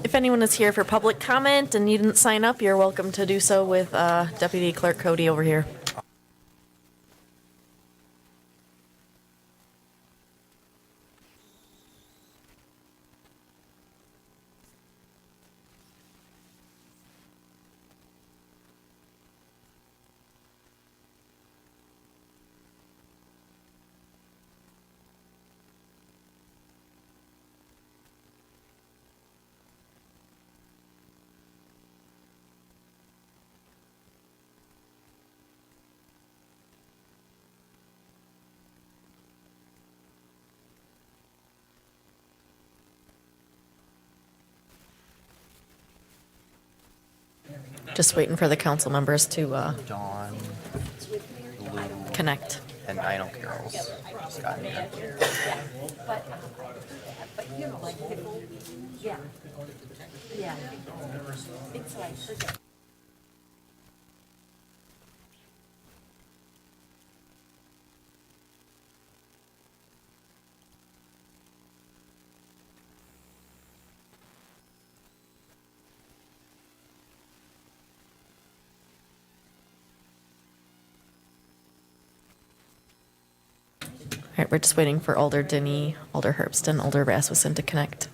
If anyone is here for public comment and you didn't sign up, you're welcome to do so with Deputy Clerk Cody over here. Just waiting for the council members to Dawn, Lou, connect. and I know Carol's just got here. But you know, like, yeah. Yeah. It's like, forget. All right, we're just waiting for Alder Denny, Alder Herbston, Alder Rasmussen to connect.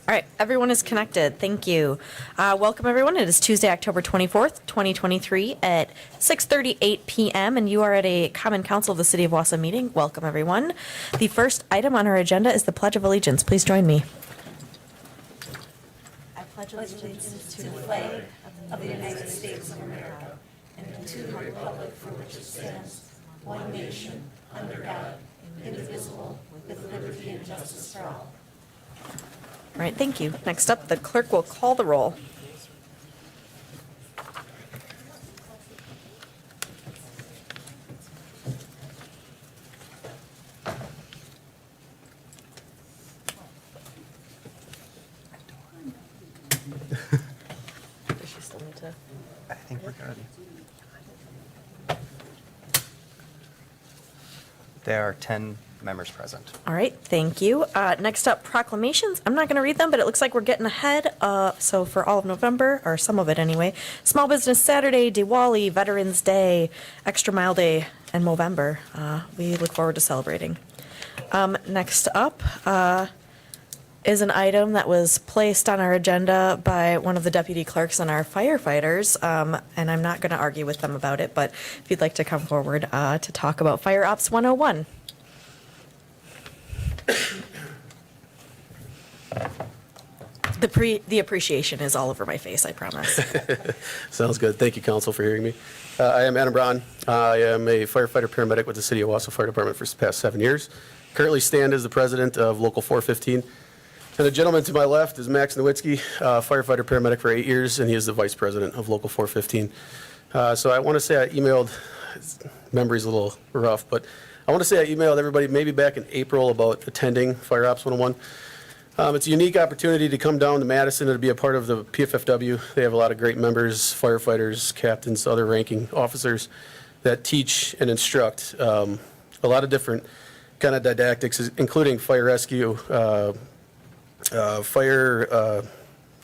All right, everyone is connected. Thank you. Welcome, everyone. It is Tuesday, October 24th, 2023 at 6:38 p.m., and you are at a Common Council of the City of Wausau meeting. Welcome, everyone. The first item on our agenda is the Pledge of Allegiance. Please join me. I pledge allegiance to the flag of the United States of America and to the republic for which it stands, one nation, under God, indivisible, with liberty and justice for all. All right, thank you. Next up, the clerk will call the roll. Does she still need to? I think we're good. There are 10 members present. All right, thank you. Next up, proclamations. I'm not going to read them, but it looks like we're getting ahead. So for all of November, or some of it anyway, Small Business Saturday, Diwali, Veterans Day, Extra Mile Day, and Movember. We look forward to celebrating. Next up is an item that was placed on our agenda by one of the deputy clerks and our firefighters, and I'm not going to argue with them about it, but if you'd like to come forward to talk about Fire Ops 101. The appreciation is all over my face, I promise. Sounds good. Thank you, Council, for hearing me. I am Adam Braun. I am a firefighter paramedic with the City of Wausau Fire Department for the past 7 years. Currently stand as the president of Local 415. And the gentleman to my left is Max Nowitzki, firefighter paramedic for 8 years, and he is the vice president of Local 415. So I want to say I emailed, memory's a little rough, but I want to say I emailed everybody maybe back in April about attending Fire Ops 101. It's a unique opportunity to come down to Madison and to be a part of the PFFW. They have a lot of great members, firefighters, captains, other ranking officers that teach and instruct a lot of different kind of didactics, including fire rescue,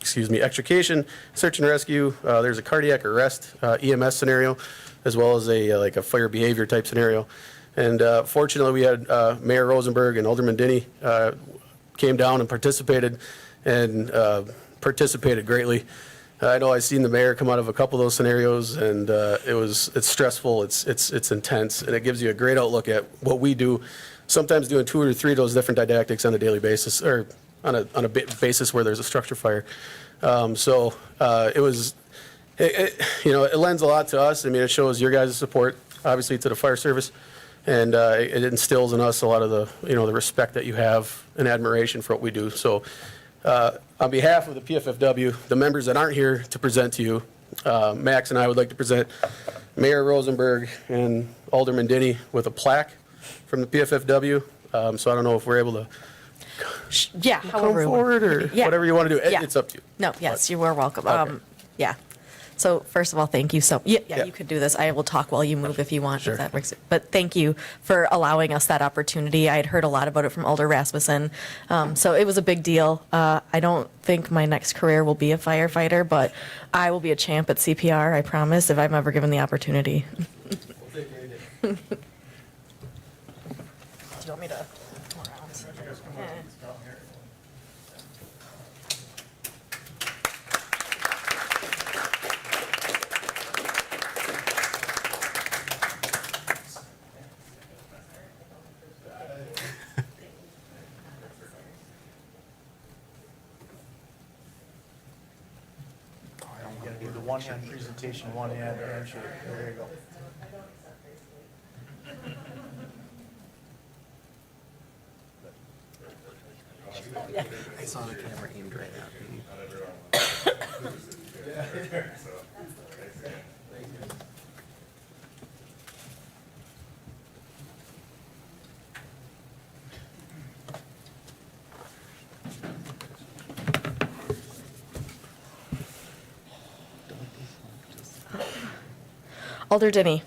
extrication, search and rescue. There's a cardiac arrest, EMS scenario, as well as a fire behavior type scenario. And fortunately, we had Mayor Rosenberg and Alderman Denny came down and participated greatly. I know I've seen the mayor come out of a couple of those scenarios, and it's stressful, it's intense, and it gives you a great outlook at what we do. Sometimes doing 2 or 3 of those different didactics on a daily basis, or on a basis where there's a structure fire. It lends a lot to us. I mean, it shows your guys' support, obviously, to the fire service, and it instills in us a lot of the respect that you have and admiration for what we do. So, on behalf of the PFFW, the members that aren't here to present to you, Max and I would like to present Mayor Rosenberg and Alderman Denny with a plaque from the PFFW. So I don't know if we're able to Yeah, come however. forward or Yeah. whatever you want to do. Yeah. It's up to you. No, yes, you are welcome. Okay. Yeah. So first of all, thank you yeah, Yeah. you could do this. I will talk while you move if you want. Sure. If that works. But thank you for allowing us that opportunity. I had heard a lot about it from Alder Rasmussen. So it was a big deal. I don't think my next career will be a firefighter, but I will be a champ at CPR, I promise, if I'm ever given the opportunity. Do you want me to come around? You gotta do the one-hand presentation, one-hand handshake. There you go. I saw the camera aimed right at me. Alder Denny.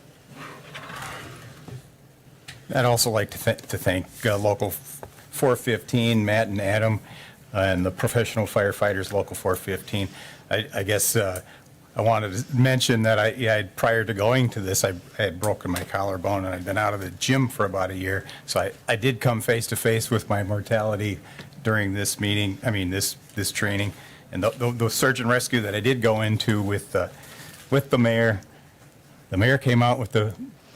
I'd also like to thank Local 415, Matt and Adam, and the professional firefighters, Local 415. I guess I wanted to mention that prior to going to this, I had broken my collarbone and I'd been out of the gym for about a year. So I did come face to face with my mortality during this meeting, this training. And the search and rescue that I did go into with the mayor, the mayor came out with the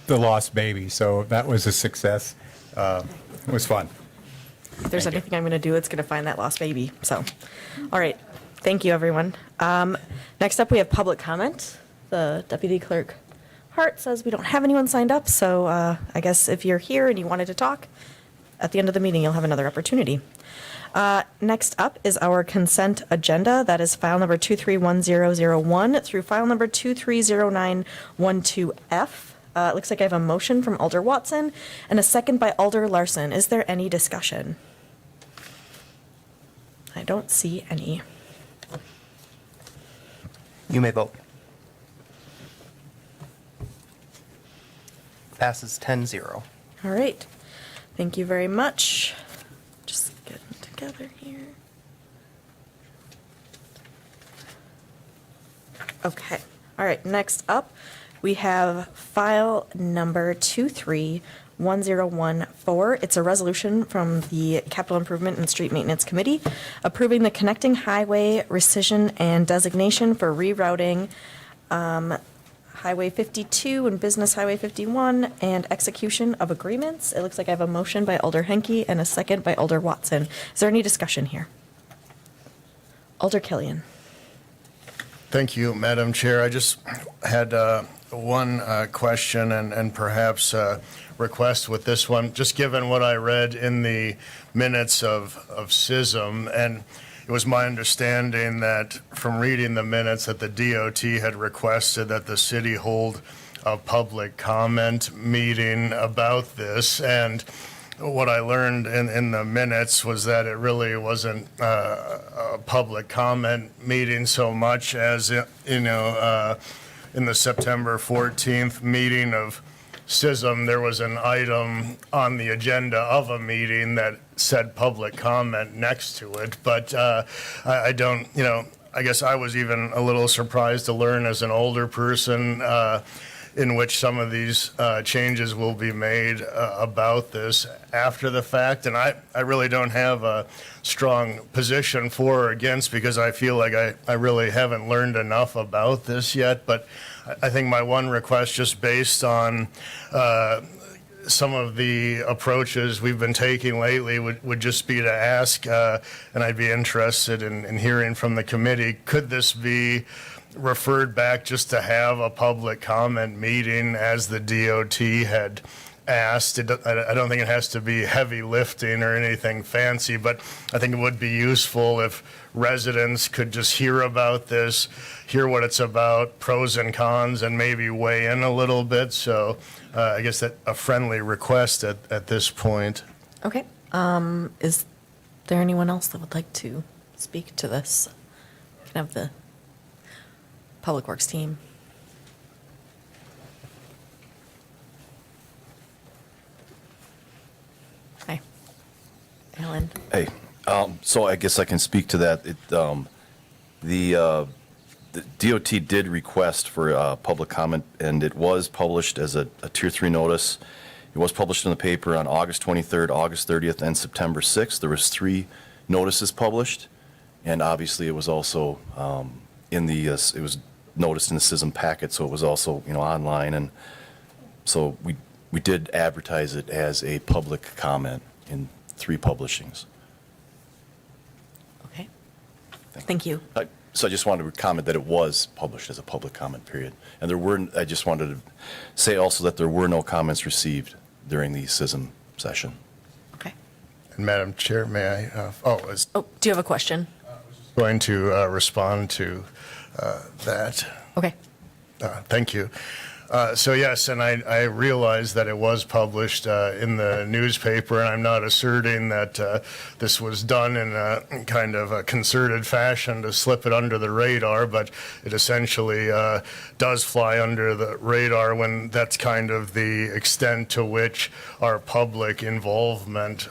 lost baby, so that was a success. It was fun. If there's Thank you. anything I'm going to do, it's going to find that lost baby. So, all right. Thank you, everyone. Next up, we have public comment. The Deputy Clerk Hart says we don't have anyone signed up, so I guess if you're here and you wanted to talk, at the end of the meeting, you'll have another opportunity. Next up is our consent agenda. That is file number 231001 through file number 230912F. It looks like I have a motion from Alder Watson and a second by Alder Larson. Is there any discussion? I don't see any. You may vote. Passes 10-0. All right. Thank you very much. Just getting together here. Okay. All right. Next up, we have file number 231014. It's a resolution from the Capital Improvement and Street Maintenance Committee approving the connecting highway rescission and designation for rerouting Highway 52 and Business Highway 51 and execution of agreements. It looks like I have a motion by Alder Henke and a second by Alder Watson. Is there any discussion here? Alder Killian. Thank you, Madam Chair. I just had one question and perhaps request with this one, just given what I read in the minutes of SISM, and it was my understanding that from reading the minutes that the DOT had requested that the city hold a public comment meeting about this, and what I learned in the minutes was that it really wasn't a public comment meeting so much as, in the September 14th meeting of SISM, there was an item on the agenda of a meeting that said public comment next to it, but I don't, I guess I was even a little surprised to learn as an older person in which some of these changes will be made about this after the fact. And I really don't have a strong position for or against, because I feel like I really haven't learned enough about this yet. But I think my one request, just based on some of the approaches we've been taking lately, would just be to ask, and I'd be interested in hearing from the committee, could this be referred back just to have a public comment meeting as the DOT had asked? I don't think it has to be heavy lifting or anything fancy, but I think it would be useful if residents could just hear about this, hear what it's about, pros and cons, and maybe weigh in a little bit. So I guess that a friendly request at this point. Okay. Is there anyone else that would like to speak to this? Can I have the Public Works team? Hi. Alan? Hey, so I guess I can speak to that. The DOT did request for public comment, and it was published as a Tier 3 notice. It was published in the paper on August 23rd, August 30th, and September 6th. There was 3 notices published, and obviously it was also it was noticed in the SISM packet, so it was also online, and so we did advertise it as a public comment in 3 publishings. Okay. Thank you. So I just wanted to comment that it was published as a public comment period. And I just wanted to say also that there were no comments received during the SISM session. Okay. And Madam Chair, may I? Was Oh, do you have a question? going to respond to that. Okay. Thank you. So yes, and I realize that it was published in the newspaper, and I'm not asserting that this was done in a kind of a concerted fashion to slip it under the radar, but it essentially does fly under the radar when that's kind of the extent to which our public involvement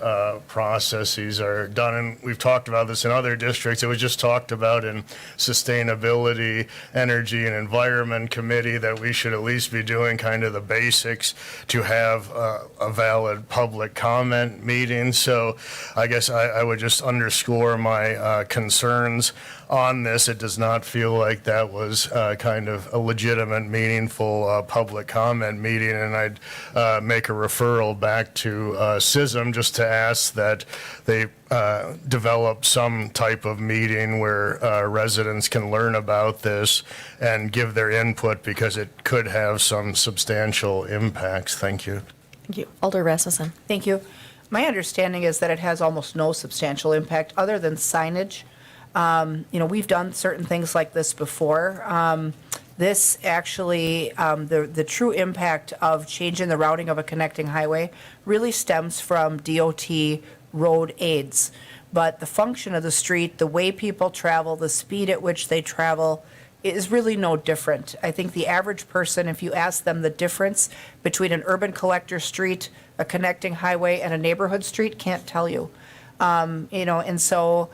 processes are done. And we've talked about this in other districts. It was just talked about in Sustainability, Energy, and Environment Committee that we should at least be doing kind of the basics to have a valid public comment meeting. So I guess I would just underscore my concerns on this. It does not feel like that was kind of a legitimate, meaningful public comment meeting, and I'd make a referral back to SISM just to ask that they develop some type of meeting where residents can learn about this and give their input, because it could have some substantial impacts. Thank you. Thank you. Alder Rasmussen? Thank you. My understanding is that it has almost no substantial impact other than signage. We've done certain things like this before. This actually, the true impact of changing the routing of a connecting highway really stems from DOT road aids. But the function of the street, the way people travel, the speed at which they travel is really no different. I think the average person, if you ask them the difference between an urban collector street, a connecting highway, and a neighborhood street, can't tell you. And so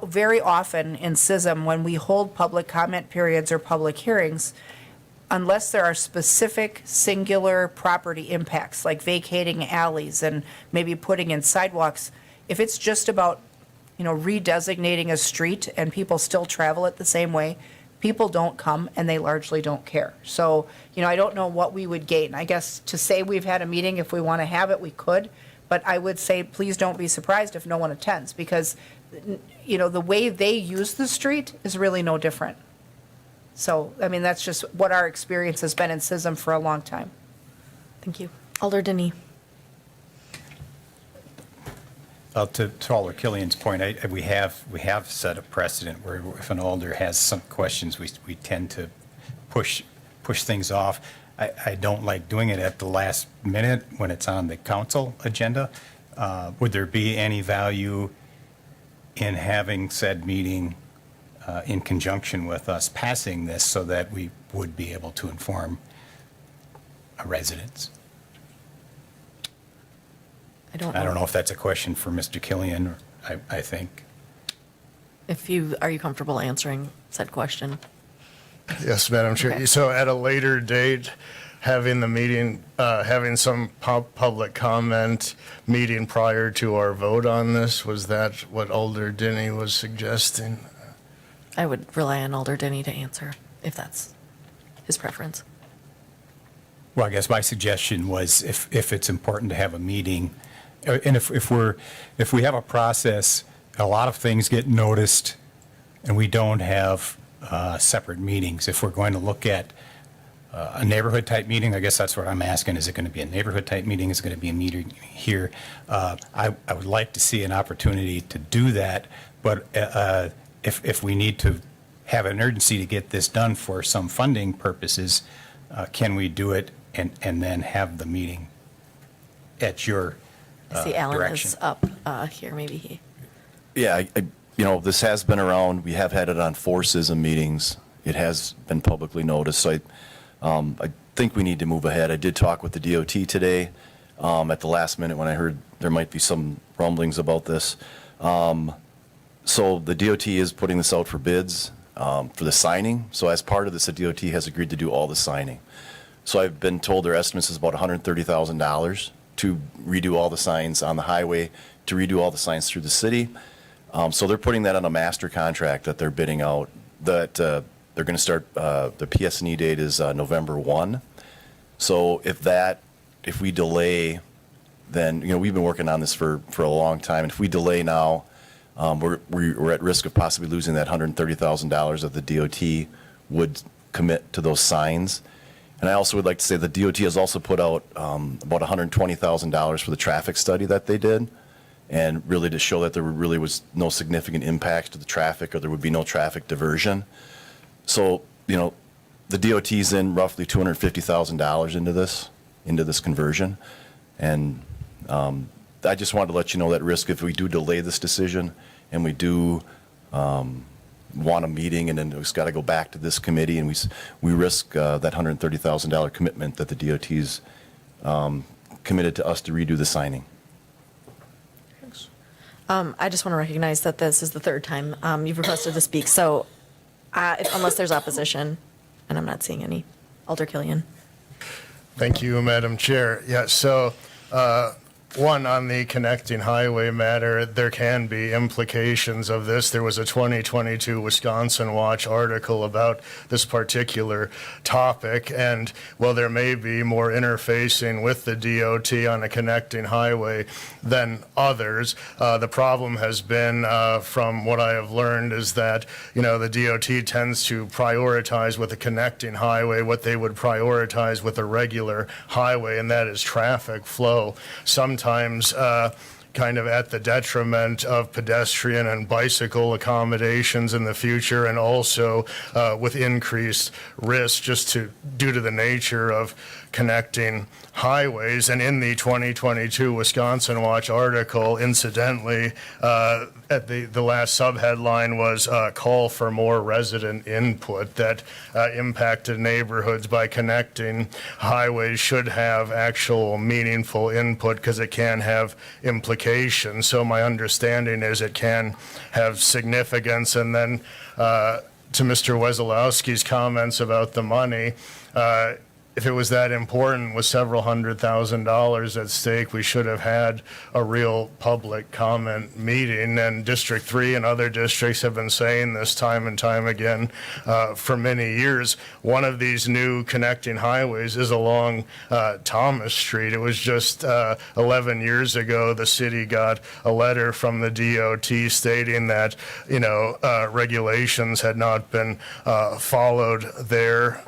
very often in SISM, when we hold public comment periods or public hearings, unless there are specific singular property impacts, like vacating alleys and maybe putting in sidewalks, if it's just about, redesignating a street and people still travel it the same way, people don't come and they largely don't care. So, I don't know what we would gain. I guess to say we've had a meeting, if we want to have it, we could. But I would say, please don't be surprised if no one attends, because, the way they use the street is really no different. So, that's just what our experience has been in SISM for a long time. Thank you. Alder Denis? To Alder Killian's point, we have set a precedent where if an alder has some questions, we tend to push things off. I don't like doing it at the last minute when it's on the council agenda. Would there be any value in having said meeting in conjunction with us passing this, so that we would be able to inform residents. I don't I don't know. know if that's a question for Mr. Killian, or I think. Are you comfortable answering said question? Yes, Madam Chair. Okay. So at a later date, having the meeting, having some public comment meeting prior to our vote on this, was that what Alder Denny was suggesting? I would rely on Alder Denny to answer, if that's his preference. Well, I guess my suggestion was if it's important to have a meeting, and if we have a process, a lot of things get noticed, and we don't have separate meetings. If we're going to look at a neighborhood type meeting, I guess that's what I'm asking. Is it going to be a neighborhood type meeting? Is it going to be a meeting here? I would like to see an opportunity to do that, but if we need to have an urgency to get this done for some funding purposes, can we do it and then have the meeting at your I see Alan direction? is up here, maybe he. Yeah, this has been around. We have had it on 4 SISM meetings. It has been publicly noticed. So I think we need to move ahead. I did talk with the DOT today at the last minute when I heard there might be some rumblings about this. So the DOT is putting this out for bids for the signing. So as part of this, the DOT has agreed to do all the signing. So I've been told their estimates is about $130,000 to redo all the signs on the highway, to redo all the signs through the city. So they're putting that on a master contract that they're bidding out, that they're going to start, the PS&E date is November 1. So if we delay, then, we've been working on this for a long time. And if we delay now, we're at risk of possibly losing that $130,000 that the DOT would commit to those signs. And I also would like to say the DOT has also put out about $120,000 for the traffic study that they did, and really to show that there really was no significant impacts to the traffic, or there would be no traffic diversion. So, the DOT's in roughly $250,000 into this conversion. And I just wanted to let you know that risk if we do delay this decision and we do want a meeting, and then it's got to go back to this committee, and we risk that $130,000 commitment that the DOT's committed to us to redo the signing. I just want to recognize that this is the third time you've requested to speak. So unless there's opposition, and I'm not seeing any, Alder Killian. Thank you, Madam Chair. Yeah, so, one, on the connecting highway matter, there can be implications of this. There was a 2022 Wisconsin Watch article about this particular topic, and while there may be more interfacing with the DOT on a connecting highway than others, the problem has been, from what I have learned, is that, the DOT tends to prioritize with a connecting highway what they would prioritize with a regular highway, and that is traffic flow. Sometimes kind of at the detriment of pedestrian and bicycle accommodations in the future, and also with increased risk due to the nature of connecting highways. And in the 2022 Wisconsin Watch article, incidentally, at the last subheadline was call for more resident input, that impacted neighborhoods by connecting highways should have actual meaningful input, because it can have implications. So my understanding is it can have significance. And then to Mr. Wesolowski's comments about the money, if it was that important with several $100,000 at stake, we should have had a real public comment meeting. And District 3 and other districts have been saying this time and time again for many years. One of these new connecting highways is along Thomas Street. It was just 11 years ago the city got a letter from the DOT stating that, regulations had not been followed there.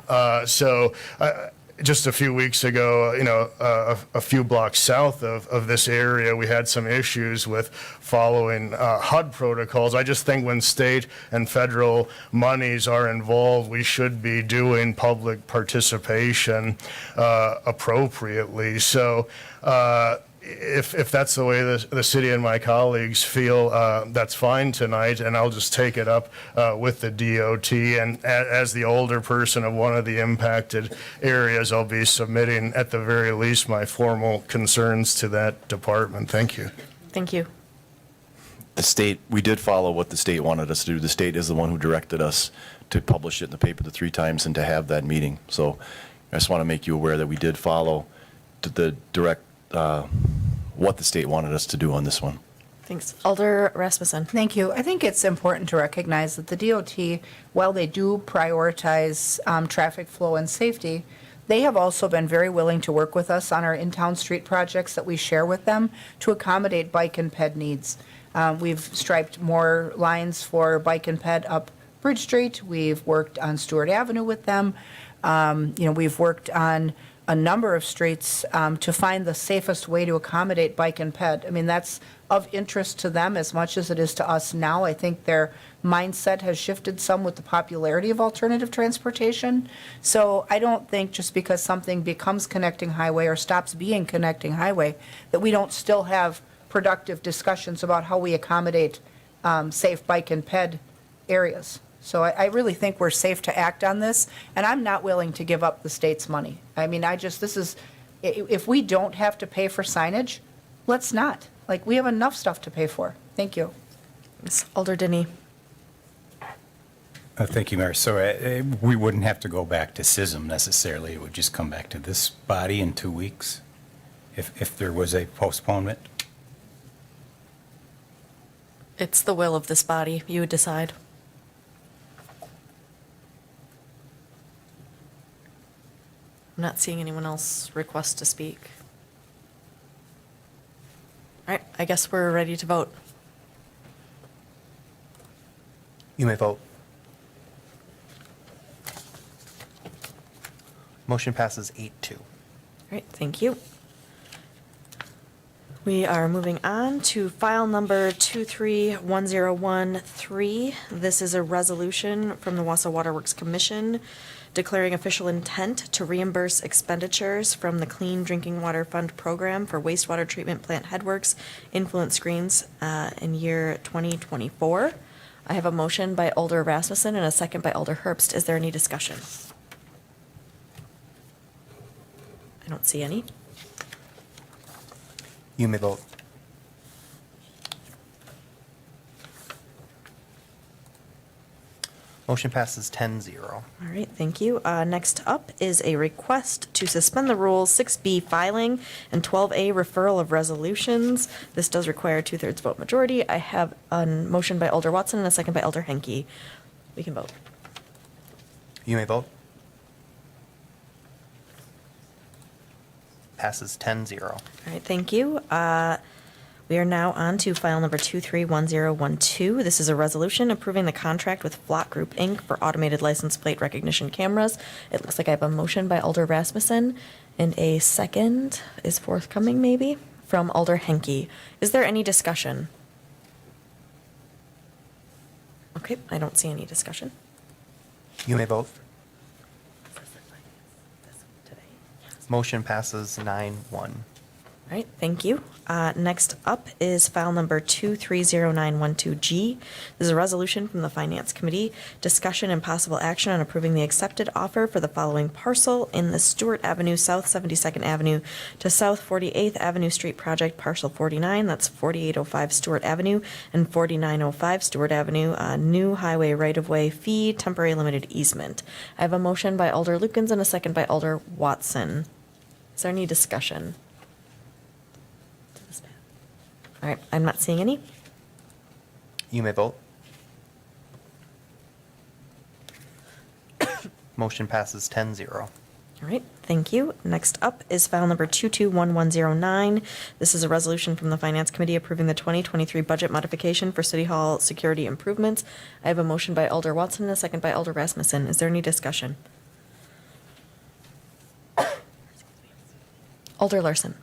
Just a few weeks ago, a few blocks south of this area, we had some issues with following HUD protocols. I just think when state and federal monies are involved, we should be doing public participation appropriately. So, if that's the way the city and my colleagues feel, that's fine tonight, and I'll just take it up with the DOT. And as the older person of one of the impacted areas, I'll be submitting, at the very least, my formal concerns to that department. Thank you. Thank you. The state, we did follow what the state wanted us to do. The state is the one who directed us to publish it in the paper the 3 times and to have that meeting. So I just want to make you aware that we did follow the direct, what the state wanted us to do on this one. Thanks. Alder Rasmussen. Thank you. I think it's important to recognize that the DOT, while they do prioritize traffic flow and safety, they have also been very willing to work with us on our in-town street projects that we share with them to accommodate bike and ped needs. We've striped more lines for bike and ped up Bridge Street. We've worked on Stewart Avenue with them. We've worked on a number of streets to find the safest way to accommodate bike and ped. I mean, that's of interest to them as much as it is to us now. I think their mindset has shifted some with the popularity of alternative transportation. So I don't think just because something becomes connecting highway or stops being connecting highway, that we don't still have productive discussions about how we accommodate safe bike and ped areas. So I really think we're safe to act on this, and I'm not willing to give up the state's money. I mean, if we don't have to pay for signage, let's not. Like, we have enough stuff to pay for. Thank you. Thanks. Alder Dinney. Thank you, Mayor. So we wouldn't have to go back to SISM necessarily. It would just come back to this body in 2 weeks if there was a postponement. It's the will of this body. You would decide. I'm not seeing anyone else request to speak. All right, I guess we're ready to vote. You may vote. Motion passes 8-2. All right, thank you. We are moving on to file number 231013. This is a resolution from the Wausau Waterworks Commission declaring official intent to reimburse expenditures from the Clean Drinking Water Fund program for wastewater treatment plant headworks influence screens in year 2024. I have a motion by Alder Rasmussen and a second by Alder Herbst. Is there any discussion? I don't see any. You may vote. Motion passes 10-0. All right, thank you. Next up is a request to suspend the rules, 6B filing and 12A referral of resolutions. This does require a 2/3 vote majority. I have a motion by Alder Watson and a second by Alder Henke. We can vote. You may vote. Passes 10-0. All right, thank you. We are now on to file number 231012. This is a resolution approving the contract with Flock Group, Inc. for automated license plate recognition cameras. It looks like I have a motion by Alder Rasmussen and a second is forthcoming, maybe, from Alder Henke. Is there any discussion? Okay, I don't see any discussion. You may vote. Motion passes 9-1. All right, thank you. Next up is file number 230912G. This is a resolution from the Finance Committee. Discussion and possible action on approving the accepted offer for the following parcel in the Stewart Avenue, South 72nd Avenue to South 48th Avenue Street Project, parcel 49. That's 4805 Stewart Avenue and 4905 Stewart Avenue. New highway right-of-way fee, temporary limited easement. I have a motion by Alder Lukens and a second by Alder Watson. Is there any discussion? All right, I'm not seeing any. You may vote. Motion passes 10-0. All right, thank you. Next up is file number 221109. This is a resolution from the Finance Committee approving the 2023 budget modification for City Hall security improvements. I have a motion by Alder Watson and a second by Alder Rasmussen. Is there any discussion? Alder Larson.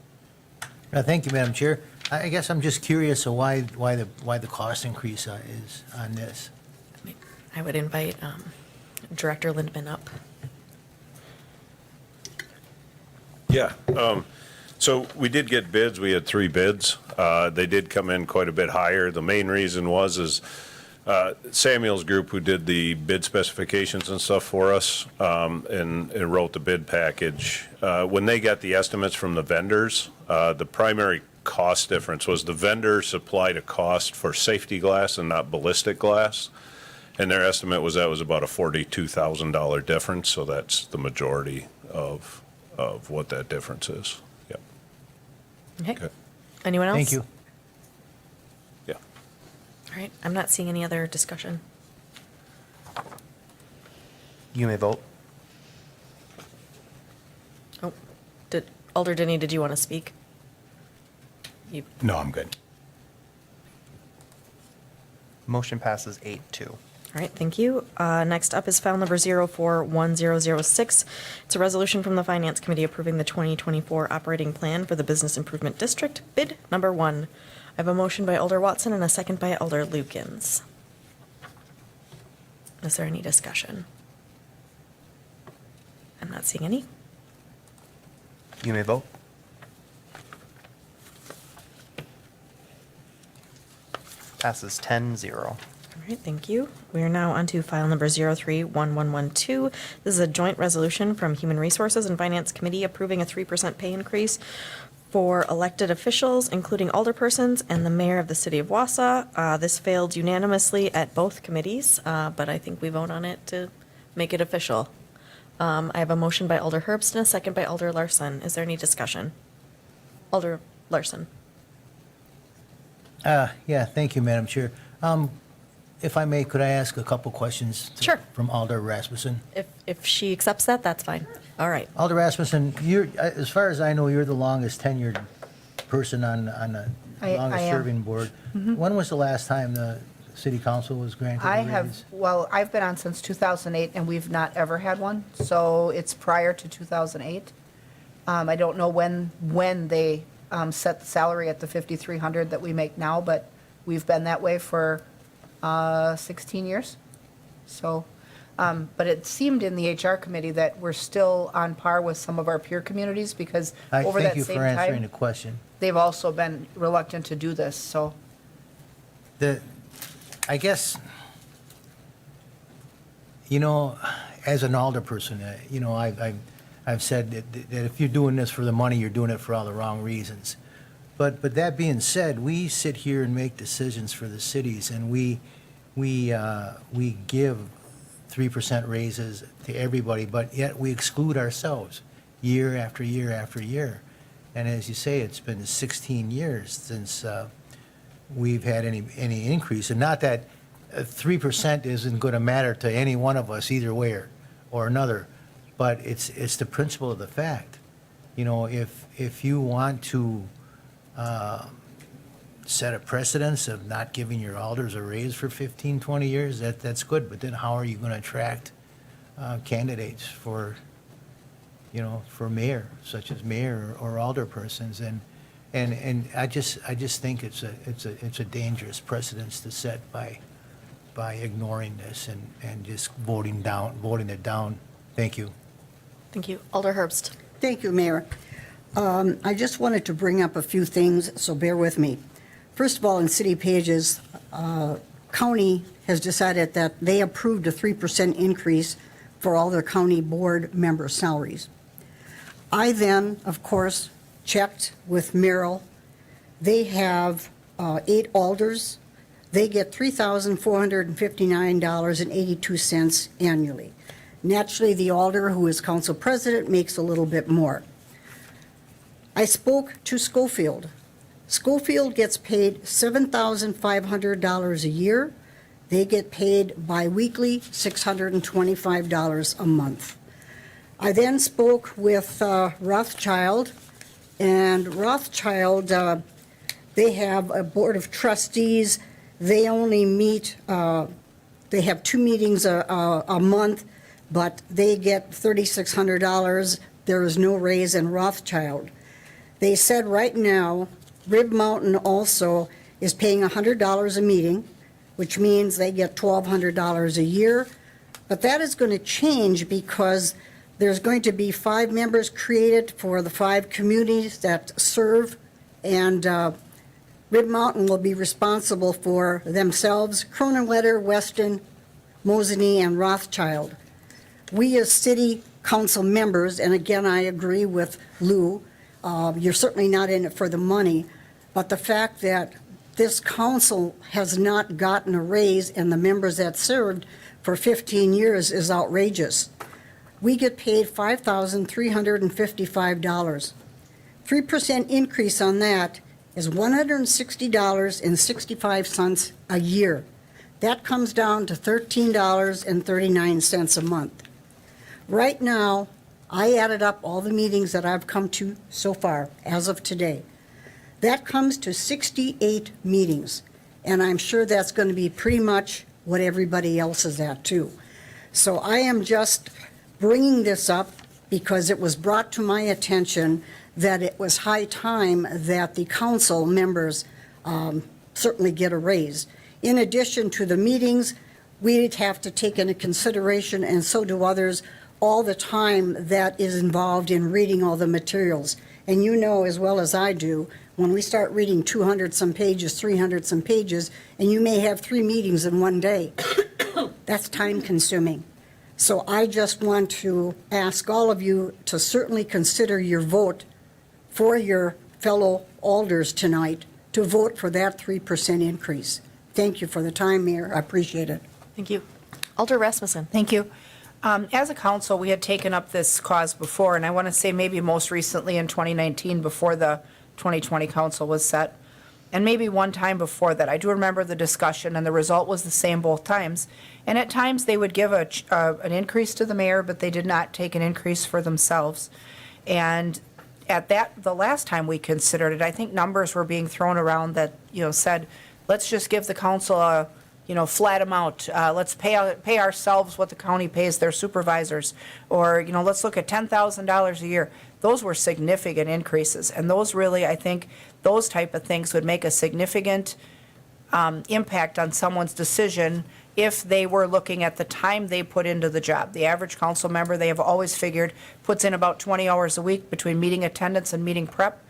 Thank you, Madam Chair. I guess I'm just curious of why the cost increase is on this. I would invite Director Lindman up. Yeah. So we did get bids. We had 3 bids. They did come in quite a bit higher. The main reason is Samuel's group, who did the bid specifications and stuff for us, and wrote the bid package. When they got the estimates from the vendors, the primary cost difference was the vendor supplied a cost for safety glass and not ballistic glass. And their estimate was that was about a $42,000 difference, so that's the majority of what that difference is. Yep. Okay. Okay. Anyone else? Thank you. Yeah. All right, I'm not seeing any other discussion. You may vote. Oh, Alder Denny, did you want to speak? You, No, I'm good. Motion passes 8-2. all right, thank you. Next up is file number 041006. It's a resolution from the Finance Committee approving the 2024 operating plan for the Business Improvement District, bid number 1. I have a motion by Alder Watson and a second by Alder Lukens. Is there any discussion? I'm not seeing any. You may vote. Passes 10-0. All right, thank you. We are now on to file number 031112. This is a joint resolution from Human Resources and Finance Committee approving a 3% pay increase for elected officials, including alderpersons and the mayor of the city of Wausau. This failed unanimously at both committees, but I think we vote on it to make it official. I have a motion by Alder Herbst and a second by Alder Larson. Is there any discussion? Alder Larson. Yeah, thank you, Madam Chair. If I may, could I ask a couple questions? Sure. From Alder Rasmussen? If she accepts that, that's fine. All right. Alder Rasmussen, you're, as far as I know, you're the longest tenured person on the I longest am. serving board. When was the last time the city council was granted a I raise? have, well, I've been on since 2008, and we've not ever had one, so it's prior to 2008. I don't know when they set the salary at the 5,300 that we make now, but we've been that way for 16 years. So, but it seemed in the HR committee that we're still on par with some of our peer communities, because I over thank that you same for answering the time, question. they've also been reluctant to do this, so. I guess, you know, as an alderperson, you know, I've said that if you're doing this for the money, you're doing it for all the wrong reasons. But that being said, we sit here and make decisions for the cities, and we give 3% raises to everybody, but yet we exclude ourselves year after year after year. And as you say, it's been 16 years since we've had any increase. And not that 3% isn't going to matter to any one of us either way or another, but it's the principle of the fact. You know, if you want to set a precedence of not giving your alders a raise for 15, 20 years, that's good. But then how are you going to attract candidates for, you know, for mayor, such as mayor or alderpersons? And I just think it's a dangerous precedence to set by ignoring this and just voting it down. Thank you. Thank you. Alder Herbst. Thank you, Mayor. I just wanted to bring up a few things, so bear with me. First of all, in city pages, county has decided that they approved a 3% increase for all their county board member salaries. I then, of course, checked with Merrill. They have 8 alders. They get $3,459.82 annually. Naturally, the alder, who is council president, makes a little bit more. I spoke to Schofield. Schofield gets paid $7,500 a year. They get paid biweekly $625 a month. I then spoke with Rothschild, and Rothschild, they have a board of trustees. They only meet, they have 2 meetings a month, but they get $3,600. There is no raise in Rothschild. They said right now, Rib Mountain also is paying $100 a meeting, which means they get $1,200 a year. But that is going to change because There's going to be 5 members created for the 5 communities that serve, and Rib Mountain will be responsible for themselves, Cronenwetter, Weston, Mosinee, and Rothschild. We as city council members, and again, I agree with Lou, you're certainly not in it for the money, but the fact that this council has not gotten a raise and the members that served for 15 years is outrageous. We get paid $5,355. 3% increase on that is $160.65 a year. That comes down to $13.39 a month. Right now, I added up all the meetings that I've come to so far, as of today. That comes to 68 meetings, and I'm sure that's going to be pretty much what everybody else is at too. So I am just bringing this up because it was brought to my attention that it was high time that the council members certainly get a raise. In addition to the meetings, we'd have to take into consideration, and so do others, all the time that is involved in reading all the materials. And you know as well as I do, when we start reading 200 some pages, 300 some pages, and you may have 3 meetings in one day, that's time consuming. So I just want to ask all of you to certainly consider your vote for your fellow alders tonight to vote for that 3% increase. Thank you for the time, Mayor. I appreciate it. Thank you. Alder Rasmussen. Thank you. As a council, we had taken up this cause before, and I want to say maybe most recently in 2019 before the 2020 council was set, and maybe one time before that. I do remember the discussion, and the result was the same both times. And at times, they would give an increase to the mayor, but they did not take an increase for themselves. And at the last time we considered it, I think numbers were being thrown around that, said, let's just give the council a flat amount. Let's pay ourselves what the county pays their supervisors. Or, let's look at $10,000 a year. Those were significant increases. And those really, I think, those type of things would make a significant impact on someone's decision if they were looking at the time they put into the job. The average council member, they have always figured, puts in about 20 hours a week between meeting attendance and meeting prep.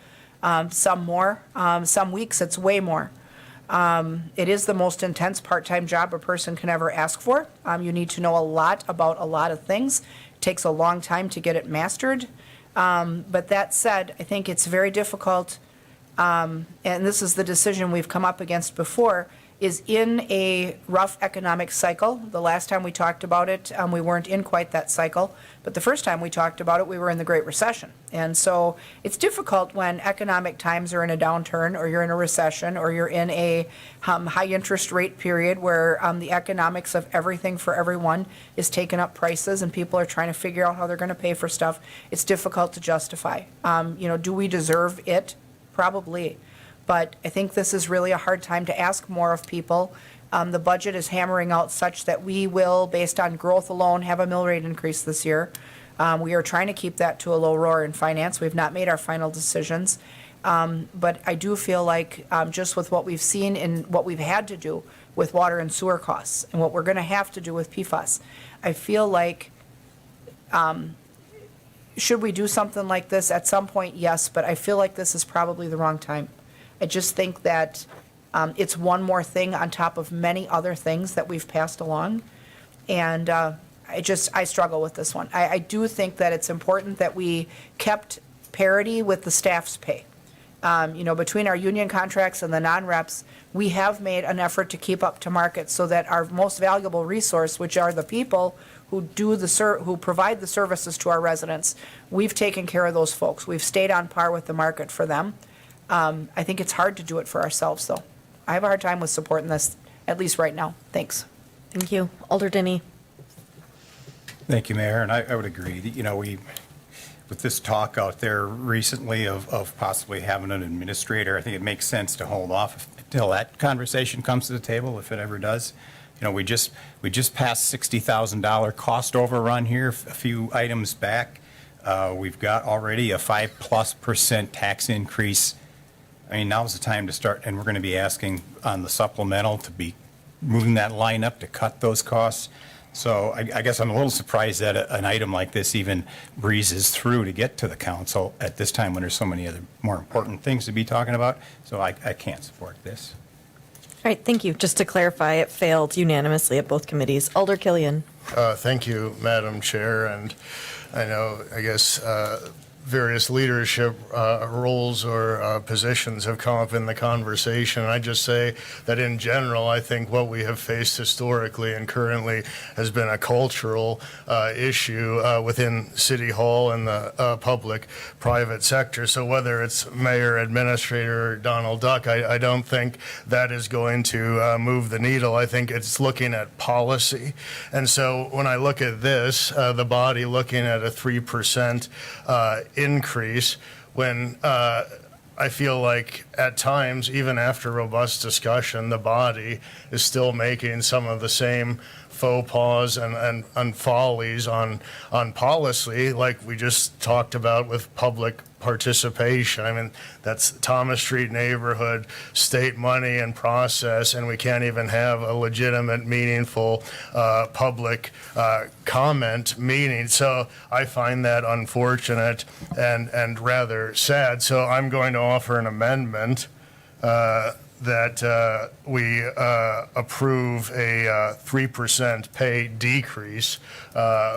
Some more. Some weeks it's way more. It is the most intense part-time job a person can ever ask for. You need to know a lot about a lot of things. It takes a long time to get it mastered. But that said, I think it's very difficult, and this is the decision we've come up against before, is in a rough economic cycle. The last time we talked about it, we weren't in quite that cycle. But the first time we talked about it, we were in the Great Recession. And so it's difficult when economic times are in a downturn, or you're in a recession, or you're in a high interest rate period where the economics of everything for everyone is taking up prices and people are trying to figure out how they're going to pay for stuff. It's difficult to justify. Do we deserve it? Probably. But I think this is really a hard time to ask more of people. The budget is hammering out such that we will, based on growth alone, have a mill rate increase this year. We are trying to keep that to a low roar in finance. We've not made our final decisions. But I do feel like just with what we've seen and what we've had to do with water and sewer costs and what we're going to have to do with PFAS, I feel like should we do something like this at some point? Yes, but I feel like this is probably the wrong time. I just think that it's one more thing on top of many other things that we've passed along. And I struggle with this one. I do think that it's important that we kept parity with the staff's pay. Between our union contracts and the non-reps, we have made an effort to keep up to market so that our most valuable resource, which are the people who provide the services to our residents, we've taken care of those folks. We've stayed on par with the market for them. I think it's hard to do it for ourselves, though. I have a hard time with supporting this, at least right now. Thanks. Thank you. Alder Denny. Thank you, Mayor, and I would agree. With this talk out there recently of possibly having an administrator, I think it makes sense to hold off until that conversation comes to the table, if it ever does. We just passed $60,000 cost overrun here a few items back. We've got already a 5+% tax increase. I mean, now's the time to start, and we're going to be asking on the supplemental to be moving that line up to cut those costs. So I guess I'm a little surprised that an item like this even breezes through to get to the council at this time when there's so many other more important things to be talking about. So I can't support this. All right, thank you. Just to clarify, it failed unanimously at both committees. Alder Killian. Thank you, Madam Chair, and I guess various leadership roles or positions have come up in the conversation. I just say that in general, I think what we have faced historically and currently has been a cultural issue within City Hall and the public-private sector. So whether it's Mayor, Administrator, or Donald Duck, I don't think that is going to move the needle. I think it's looking at policy. And so when I look at this, the body looking at a 3% increase, when I feel like at times, even after robust discussion, the body is still making some of the same faux pas and follies on policy, like we just talked about with public participation. I mean, that's Thomas Street neighborhood, state money and process, and we can't even have a legitimate, meaningful public comment meeting. So I find that unfortunate and rather sad. So I'm going to offer an amendment that we approve a 3% pay decrease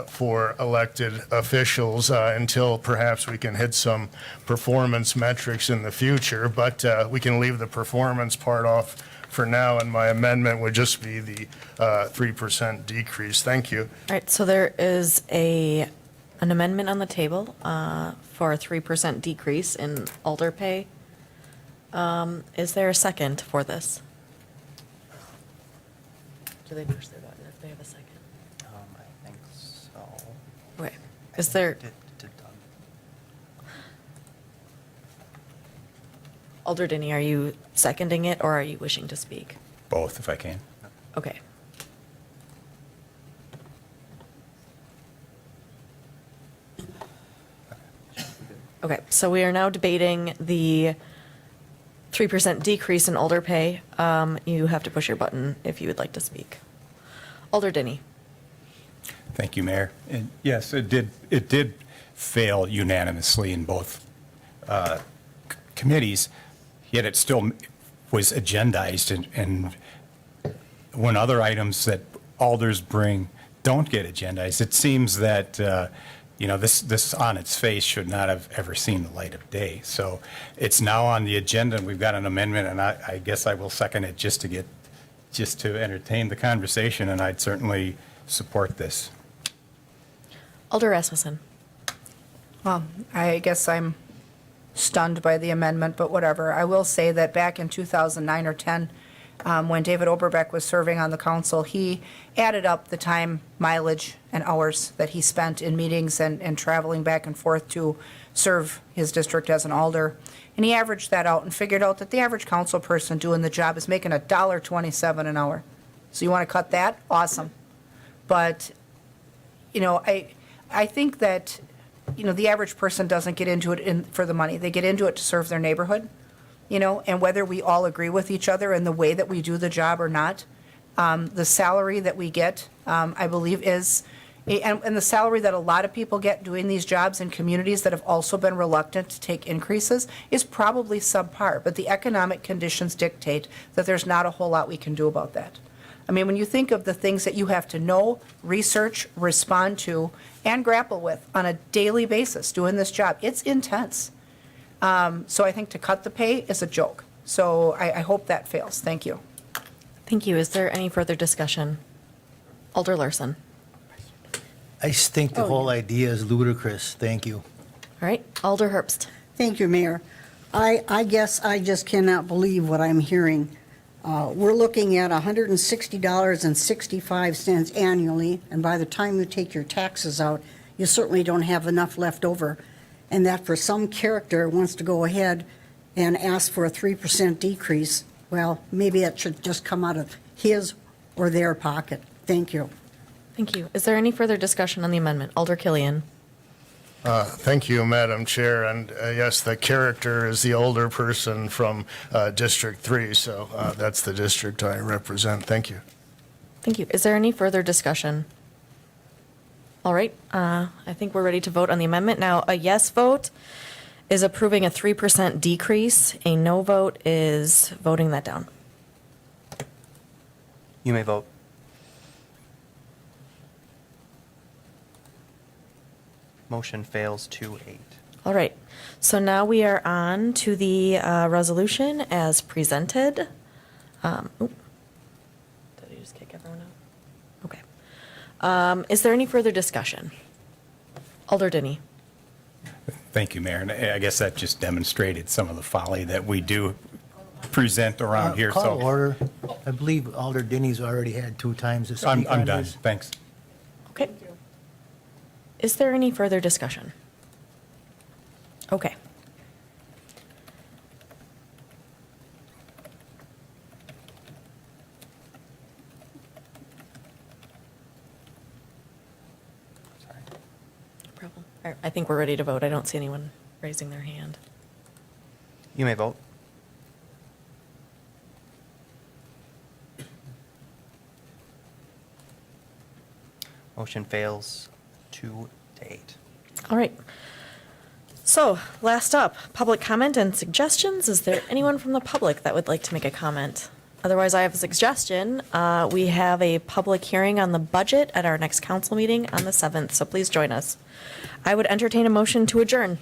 for elected officials until perhaps we can hit some performance metrics in the future. But we can leave the performance part off for now, and my amendment would just be the 3% decrease. Thank you. All right, so there is an amendment on the table for a 3% decrease in alder pay. Is there a second for this? Do they push their button if they have a second? I think so. Okay. Is there, Did done. Alder Denny, are you seconding it or are you wishing to speak? Both, if I can. Okay. Okay, so we are now debating the 3% decrease in alder pay. You have to push your button if you would like to speak. Alder Denny. Thank you, Mayor. And yes, it did fail unanimously in both committees, yet it still was agendized. And when other items that alders bring don't get agendized, it seems that this on its face should not have ever seen the light of day. So it's now on the agenda, and we've got an amendment, and I guess I will second it just to entertain the conversation, and I'd certainly support this. Alder Rasmussen. Well, I guess I'm stunned by the amendment, but whatever. I will say that back in 2009 or 10, when David Oberbeck was serving on the council, he added up the time, mileage, and hours that he spent in meetings and traveling back and forth to serve his district as an alder. And he averaged that out and figured out that the average council person doing the job is making $1.27 an hour. So you want to cut that? Awesome. But, I think that, the average person doesn't get into it for the money. They get into it to serve their neighborhood. And whether we all agree with each other in the way that we do the job or not, the salary that we get, I believe is, and the salary that a lot of people get doing these jobs in communities that have also been reluctant to take increases is probably subpar. But the economic conditions dictate that there's not a whole lot we can do about that. I mean, when you think of the things that you have to know, research, respond to, and grapple with on a daily basis doing this job, it's intense. So I think to cut the pay is a joke. So I hope that fails. Thank you. Thank you. Is there any further discussion? Alder Larson. I just think the whole idea is ludicrous. Thank you. All right. Alder Herbst. Thank you, Mayor. I guess I just cannot believe what I'm hearing. We're looking at $160.65 annually, and by the time you take your taxes out, you certainly don't have enough left over. And that for some character wants to go ahead and ask for a 3% decrease, well, maybe that should just come out of his or their pocket. Thank you. Thank you. Is there any further discussion on the amendment? Alder Killian. Thank you, Madam Chair. And yes, the character is the older person from District 3, so that's the district I represent. Thank you. Thank you. Is there any further discussion? All right, I think we're ready to vote on the amendment. Now, a yes vote is approving a 3% decrease. A no vote is voting that down. You may vote. Motion fails 2-8. All right, so now we are on to the resolution as presented. Did I just kick everyone out? Okay. Is there any further discussion? Alder Dinney. Thank you, Mayor. And I guess that just demonstrated some of the folly that we do present around here. Call So order. I believe Alder Dinney's already had 2 times to speak I'm on done. this. Thanks. Okay. Is there any further discussion? Okay. Sorry. No problem. I think we're ready to vote. I don't see anyone raising their hand. You may vote. Motion fails 2-8. All right. So, last up, public comment and suggestions. Is there anyone from the public that would like to make a comment? Otherwise, I have a suggestion. We have a public hearing on the budget at our next council meeting on the 7th, so please join us. I would entertain a motion to adjourn.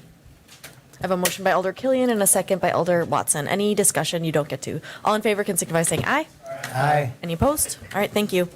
I have a motion by Alder Killian and a second by Alder Watson. Any discussion you don't get to. All in favor can signify by saying aye. Aye. Any opposed? All right, thank you.